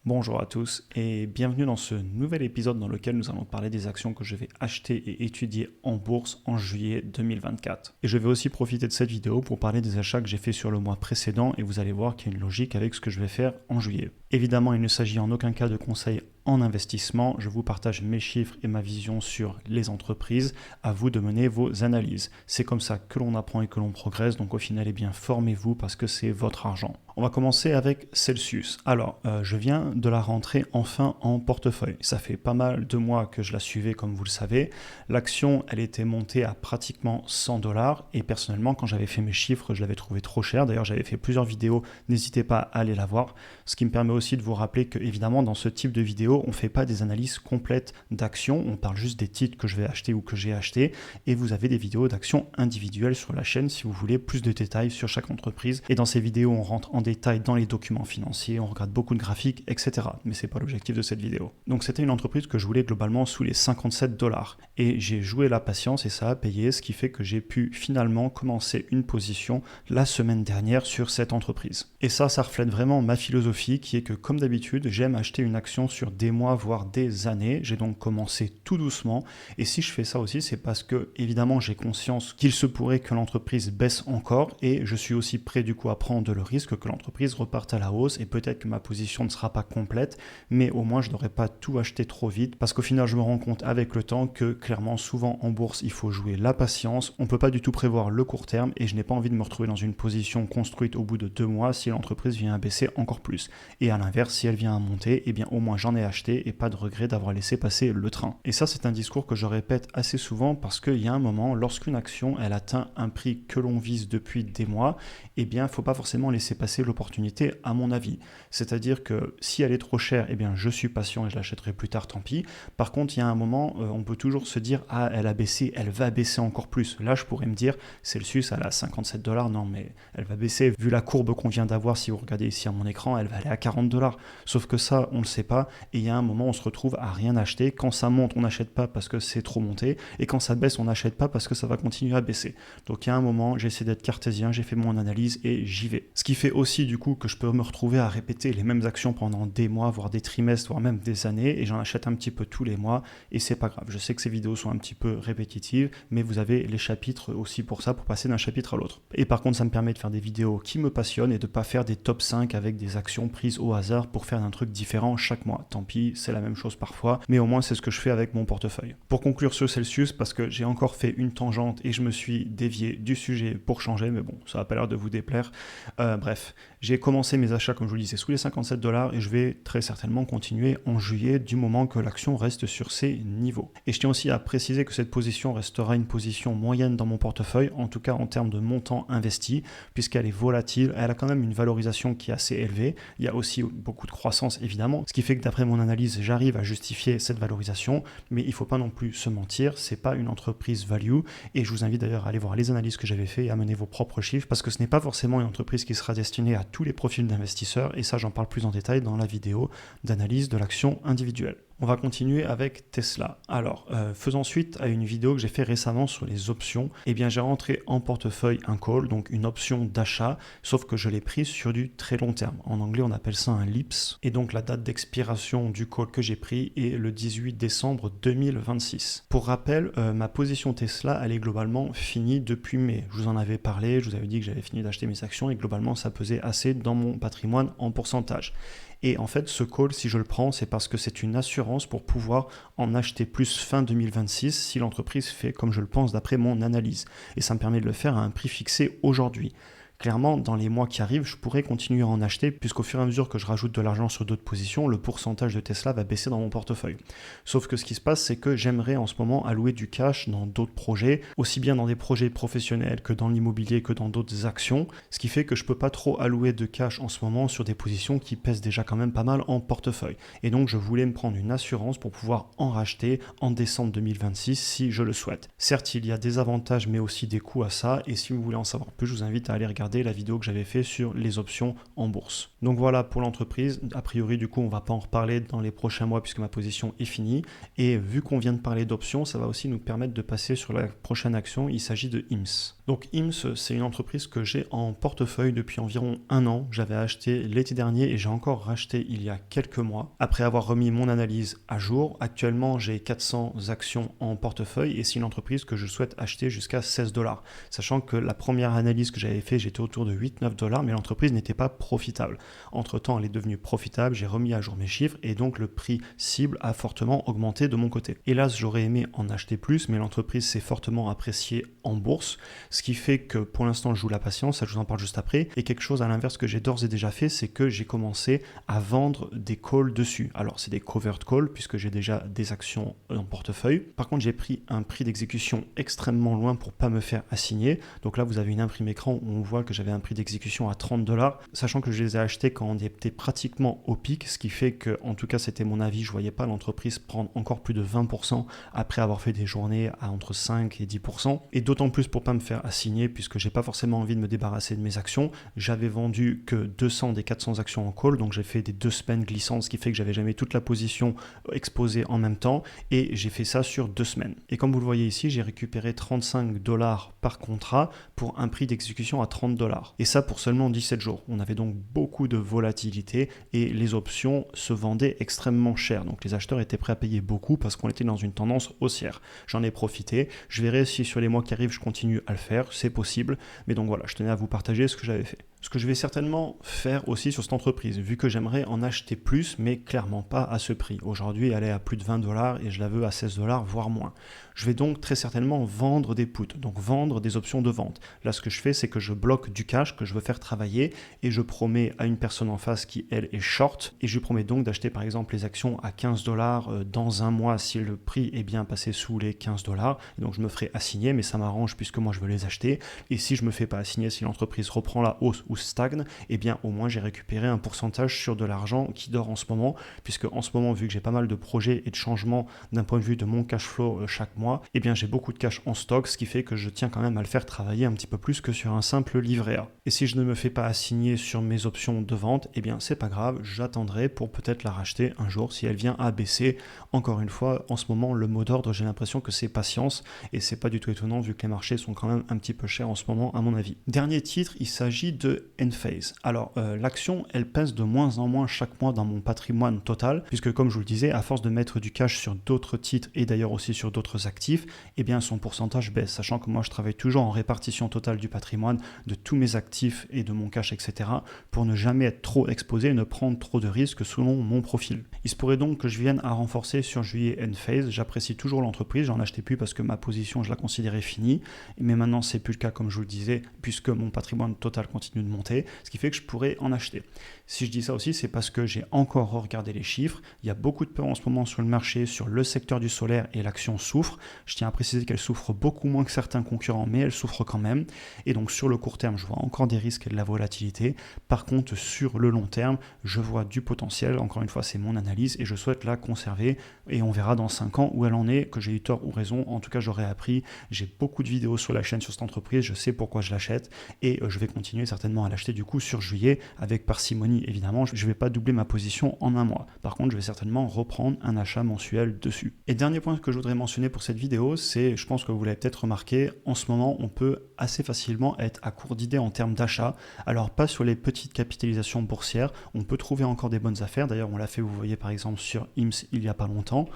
Bonjour à tous et bienvenue dans ce nouvel épisode dans lequel nous allons parler des actions que je vais acheter et étudier en bourse en juillet 2024. Et je vais aussi profiter de cette vidéo pour parler des achats que j'ai fait sur le mois précédent et vous allez voir qu'il y a une logique avec ce que je vais faire en juillet. Évidemment, il ne s'agit en aucun cas de conseils en investissement, je vous partage mes chiffres et ma vision sur les entreprises, à vous de mener vos analyses. C'est comme ça que l'on apprend et que l'on progresse, donc au final, formez-vous parce que c'est votre argent. On va commencer avec Celsius. Alors, je viens de la rentrer enfin en portefeuille. Ça fait pas mal de mois que je la suivais, comme vous le savez. L'action, elle était montée à pratiquement 100 $ et personnellement, quand j'avais fait mes chiffres, je l'avais trouvé trop cher. D'ailleurs, j'avais fait plusieurs vidéos, n'hésitez pas à aller la voir. Ce qui me permet aussi de vous rappeler que, évidemment, dans ce type de vidéo, on ne fait pas des analyses complètes d'actions, on parle juste des titres que je vais acheter ou que j'ai acheté, et vous avez des vidéos d'actions individuelles sur la chaîne si vous voulez plus de détails sur chaque entreprise. Et dans ces vidéos, on rentre en détail dans les documents financiers, on regarde beaucoup de graphiques, etc. Mais c'est pas l'objectif de cette vidéo. Donc c'était une entreprise que je voulais globalement sous les 57 $. Et j'ai joué la patience et ça a payé, ce qui fait que j'ai pu finalement commencer une position la semaine dernière sur cette entreprise. Et ça reflète vraiment ma philosophie qui est que, comme d'habitude, j'aime acheter une action sur des mois, voire des années. J'ai donc commencé tout doucement. Et si je fais ça aussi, c'est parce que, évidemment, j'ai conscience qu'il se pourrait que l'entreprise baisse encore et je suis aussi prêt du coup à prendre le risque que l'entreprise reparte à la hausse et peut-être que ma position ne sera pas complète, mais au moins je n'aurai pas tout acheté trop vite parce qu'au final, je me rends compte avec le temps que clairement, souvent en bourse, il faut jouer la patience. On ne peut pas du tout prévoir le court terme et je n'ai pas envie de me retrouver dans une position construite au bout de 2 mois si l'entreprise vient à baisser encore plus. Et à l'inverse, si elle vient à monter, eh bien au moins j'en ai acheté et pas de regret d'avoir laissé passer le train. Et ça, c'est un discours que je répète assez souvent parce qu'il y a un moment, lorsqu'une action, elle atteint un prix que l'on vise depuis des mois, eh bien, il ne faut pas forcément laisser passer l'opportunité, à mon avis. C'est-à-dire que si elle est trop chère, eh bien, je suis patient et je l'achèterai plus tard, tant pis. Par contre, il y a un moment, on peut toujours se dire, ah, elle a baissé, elle va baisser encore plus. Là, je pourrais me dire, Celsius, elle a 57 $, non, mais elle va baisser. Vu la courbe qu'on vient d'avoir, si vous regardez ici à mon écran, elle va aller à 40 $. Sauf que ça, on ne le sait pas. Et il y a un moment, on se retrouve à rien acheter. Quand ça monte, on n'achète pas parce que c'est trop monté. Et quand ça baisse, on n'achète pas parce que ça va continuer à baisser. Donc il y a un moment, j'essaie d'être cartésien, j'ai fait mon analyse et j'y vais. Ce qui fait aussi du coup que je peux me retrouver à répéter les mêmes actions pendant des mois, voire des trimestres, voire même des années. Et j'en achète un petit peu tous les mois. Et c'est pas grave. Je sais que ces vidéos sont un petit peu répétitives, mais vous avez les chapitres aussi pour ça, pour passer d'un chapitre à l'autre. Et par contre, ça me permet de faire des vidéos qui me passionnent et de pas faire des top 5 avec des actions prises au hasard pour faire un truc différent chaque mois. Tant pis, c'est la même chose parfois, mais au moins c'est ce que je fais avec mon portefeuille. Pour conclure sur Celsius, parce que j'ai encore fait une tangente et je me suis dévié du sujet pour changer, mais bon, ça n'a pas l'air de vous déplaire. Bref, j'ai commencé mes achats, comme je vous le disais, sous les 57 $ et je vais très certainement continuer en juillet du moment que l'action reste sur ces niveaux. Et je tiens aussi à préciser que cette position restera une position moyenne dans mon portefeuille, en tout cas en termes de montant investi, puisqu'elle est volatile, elle a quand même une valorisation qui est assez élevée. Il y a aussi beaucoup de croissance évidemment, ce qui fait que d'après mon analyse, j'arrive à justifier cette valorisation, mais il ne faut pas non plus se mentir, c'est pas une entreprise value, et je vous invite d'ailleurs à aller voir les analyses que j'avais fait et à mener vos propres chiffres, parce que ce n'est pas forcément une entreprise qui sera destinée à tous les profils d'investisseurs, et ça j'en parle plus en détail dans la vidéo d'analyse de l'action individuelle. On va continuer avec Tesla. Alors, faisant suite à une vidéo que j'ai fait récemment sur les options, eh bien j'ai rentré en portefeuille un call, donc une option d'achat, sauf que je l'ai prise sur du très long terme. En anglais, on appelle ça un LIPS. Et donc la date d'expiration du call que j'ai pris est le 18 décembre 2026. Pour rappel, ma position Tesla, elle est globalement finie depuis mai. Je vous en avais parlé, je vous avais dit que j'avais fini d'acheter mes actions et globalement ça pesait assez dans mon patrimoine en pourcentage. Et en fait, ce call, si je le prends, c'est parce que c'est une assurance pour pouvoir en acheter plus fin 2026 si l'entreprise fait comme je le pense d'après mon analyse. Et ça me permet de le faire à un prix fixé aujourd'hui. Clairement, dans les mois qui arrivent, je pourrais continuer à en acheter puisqu'au fur et à mesure que je rajoute de l'argent sur d'autres positions, le pourcentage de Tesla va baisser dans mon portefeuille. Sauf que ce qui se passe, c'est que j'aimerais en ce moment allouer du cash dans d'autres projets, aussi bien dans des projets professionnels que dans l'immobilier que dans d'autres actions, ce qui fait que je ne peux pas trop allouer de cash en ce moment sur des positions qui pèsent déjà quand même pas mal en portefeuille. Et donc, je voulais me prendre une assurance pour pouvoir en racheter en décembre 2026 si je le souhaite. Certes, il y a des avantages mais aussi des coûts à ça et si vous voulez en savoir plus, je vous invite à aller regarder la vidéo que j'avais fait sur les options en bourse. Donc voilà pour l'entreprise. A priori, du coup, on va pas en reparler dans les prochains mois puisque ma position est finie. Et vu qu'on vient de parler d'options, ça va aussi nous permettre de passer sur la prochaine action. Il s'agit de IMSS. Donc IMS, c'est une entreprise que j'ai en portefeuille depuis environ 1 an. J'avais acheté l'été dernier et j'ai encore racheté il y a quelques mois. Après avoir remis mon analyse à jour, actuellement j'ai 400 actions en portefeuille et c'est une entreprise que je souhaite acheter jusqu'à 16 $. Sachant que la première analyse que j'avais fait, j'étais autour de 8-9 $, mais l'entreprise n'était pas profitable. Entre-temps, elle est devenue profitable, j'ai remis à jour mes chiffres et donc le prix cible a fortement augmenté de mon côté. Hélas, j'aurais aimé en acheter plus, mais l'entreprise s'est fortement appréciée en bourse. Ce qui fait que pour l'instant je joue la patience, ça je vous en parle juste après, et quelque chose à l'inverse que j'ai d'ores et déjà fait, c'est que j'ai commencé à vendre des calls dessus. Alors c'est des covered calls puisque j'ai déjà des actions en portefeuille. Par contre j'ai pris un prix d'exécution extrêmement loin pour pas me faire assigner. Donc là vous avez une imprime écran où on voit que j'avais un prix d'exécution à 30 $, sachant que je les ai achetés quand on était pratiquement au pic, ce qui fait que, en tout cas c'était mon avis, je voyais pas l'entreprise prendre encore plus de 20% après avoir fait des journées à entre 5 et 10%, et d'autant plus pour pas me faire assigner puisque j'ai pas forcément envie de me débarrasser de mes actions. J'avais vendu que 200 des 400 actions en call, donc j'ai fait des 2 semaines glissantes, ce qui fait que j'avais jamais toute la position exposée en même temps, et j'ai fait ça sur 2 semaines. Et comme vous le voyez ici, j'ai récupéré 35 $ par contrat pour un prix d'exécution à 30 $. Et ça pour seulement 17 jours. On avait donc beaucoup de volatilité et les options se vendaient extrêmement cher. Donc les acheteurs étaient prêts à payer beaucoup parce qu'on était dans une tendance haussière. J'en ai profité. Je verrai si sur les mois qui arrivent, je continue à le faire. C'est possible. Mais donc voilà, je tenais à vous partager ce que j'avais fait. Ce que je vais certainement faire aussi sur cette entreprise, vu que j'aimerais en acheter plus, mais clairement pas à ce prix. Aujourd'hui, elle est à plus de 20 $ et je la veux à 16 $, voire moins. Je vais donc très certainement vendre des puts, donc vendre des options de vente. Là, ce que je fais, c'est que je bloque du cash que je veux faire travailler et je promets à une personne en face qui, elle, est short, et je lui promets donc d'acheter par exemple les actions à 15 $ dans un mois si le prix est bien passé sous les 15 $. Et donc je me ferai assigner, mais ça m'arrange puisque moi je veux les acheter. Et si je me fais pas assigner, si l'entreprise reprend la hausse ou stagne, eh bien au moins j'ai récupéré un pourcentage sur de l'argent qui dort en ce moment, puisque en ce moment, vu que j'ai pas mal de projets et de changements d'un point de vue de mon cash flow chaque mois, eh bien j'ai beaucoup de cash en stock, ce qui fait que je tiens quand même à le faire travailler un petit peu plus que sur un simple livret A. Et si je ne me fais pas assigner sur mes options de vente, eh bien c'est pas grave, j'attendrai pour peut-être la racheter un jour si elle vient à baisser. Encore une fois, en ce moment, le mot d'ordre, j'ai l'impression que c'est patience, et c'est pas du tout étonnant vu que les marchés sont quand même un petit peu chers en ce moment à mon avis. Dernier titre, il s'agit de Enphase. Alors l'action, elle pèse de moins en moins chaque mois dans mon patrimoine total, puisque comme je vous le disais, à force de mettre du cash sur d'autres titres et d'ailleurs aussi sur d'autres actifs, eh bien son pourcentage baisse, sachant que moi je travaille toujours en répartition totale du patrimoine, de tous mes actifs et de mon cash, etc., pour ne jamais être trop exposé et ne prendre trop de risques selon mon profil. Il se pourrait donc que je vienne à renforcer sur juillet Enphase. J'apprécie toujours l'entreprise, j'en achetais plus parce que ma position je la considérais finie, mais maintenant c'est plus le cas comme je vous le disais, puisque mon patrimoine total continue de monter, ce qui fait que je pourrais en acheter. Si je dis ça aussi, c'est parce que j'ai encore regardé les chiffres. Il y a beaucoup de peur en ce moment sur le marché, sur le secteur du solaire, et l'action souffre. Je tiens à préciser qu'elle souffre beaucoup moins que certains concurrents, mais elle souffre quand même. Et donc sur le court terme, je vois encore des risques et de la volatilité. Par contre, sur le long terme, je vois du potentiel. Encore une fois, c'est mon analyse et je souhaite la conserver. Et on verra dans 5 ans où elle en est, que j'ai eu tort ou raison. En tout cas, j'aurais appris. J'ai beaucoup de vidéos sur la chaîne sur cette entreprise. Je sais pourquoi je l'achète et je vais continuer certainement à l'acheter du coup sur juillet avec parcimonie évidemment. Je ne vais pas doubler ma position en un mois. Par contre, je vais certainement reprendre un achat mensuel dessus. Et dernier point que je voudrais mentionner pour cette vidéo, c'est, je pense que vous l'avez peut-être remarqué, en ce moment, on peut assez facilement être à court d'idées en termes d'achat. Alors pas sur les petites capitalisations boursières, on peut trouver encore des bonnes affaires. D'ailleurs, on l'a fait, vous voyez par exemple sur IMS il n'y a pas longtemps.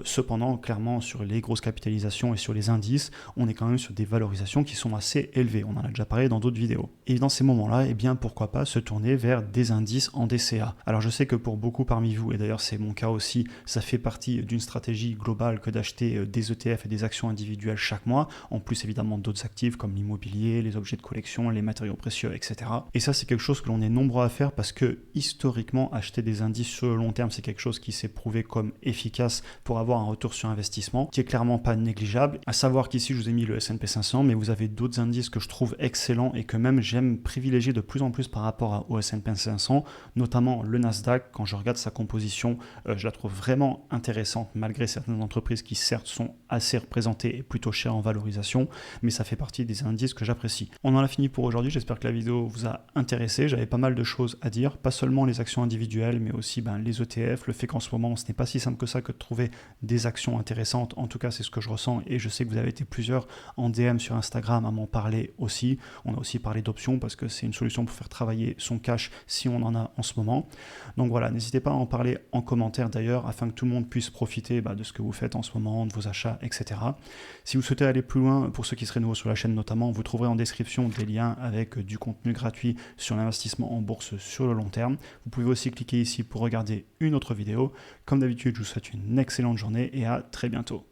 Cependant, clairement, sur les grosses capitalisations et sur les indices, on est quand même sur des valorisations qui sont assez élevées. On en a déjà parlé dans d'autres vidéos. Et dans ces moments-là, eh bien pourquoi pas se tourner vers des indices en DCA. Alors je sais que pour beaucoup parmi vous, et d'ailleurs c'est mon cas aussi, ça fait partie d'une stratégie globale que d'acheter des ETF et des actions individuelles chaque mois, en plus évidemment d'autres actifs comme l'immobilier, les objets de collection, les matériaux précieux, etc. Et ça c'est quelque chose que l'on est nombreux à faire parce que historiquement, acheter des indices sur le long terme, c'est quelque chose qui s'est prouvé comme efficace pour avoir un retour sur investissement, qui est clairement pas négligeable. À savoir qu'ici je vous ai mis le S&P 500, mais vous avez d'autres indices que je trouve excellents et que même j'aime privilégier privilégié de plus en plus par rapport au S&P 500, notamment le Nasdaq. Quand je regarde sa composition, je la trouve vraiment intéressante malgré certaines entreprises qui certes sont assez représentées et plutôt chères en valorisation, mais ça fait partie des indices que j'apprécie. On en a fini pour aujourd'hui, j'espère que la vidéo vous a intéressé. J'avais pas mal de choses à dire, pas seulement les actions individuelles, mais aussi les ETF, le fait qu'en ce moment ce n'est pas si simple que ça que de trouver des actions intéressantes. En tout cas, c'est ce que je ressens et je sais que vous avez été plusieurs en DM sur Instagram à m'en parler aussi. On a aussi parlé d'options parce que c'est une solution pour faire travailler son cash si on en a en ce moment. Donc voilà, n'hésitez pas à en parler en commentaire d'ailleurs afin que tout le monde puisse profiter de ce que vous faites en ce moment, de vos achats, etc. Si vous souhaitez aller plus loin, pour ceux qui seraient nouveaux sur la chaîne notamment, vous trouverez en description des liens avec du contenu gratuit sur l'investissement en bourse sur le long terme. Vous pouvez aussi cliquer ici pour regarder une autre vidéo. Comme d'habitude, je vous souhaite une excellente journée et à très bientôt.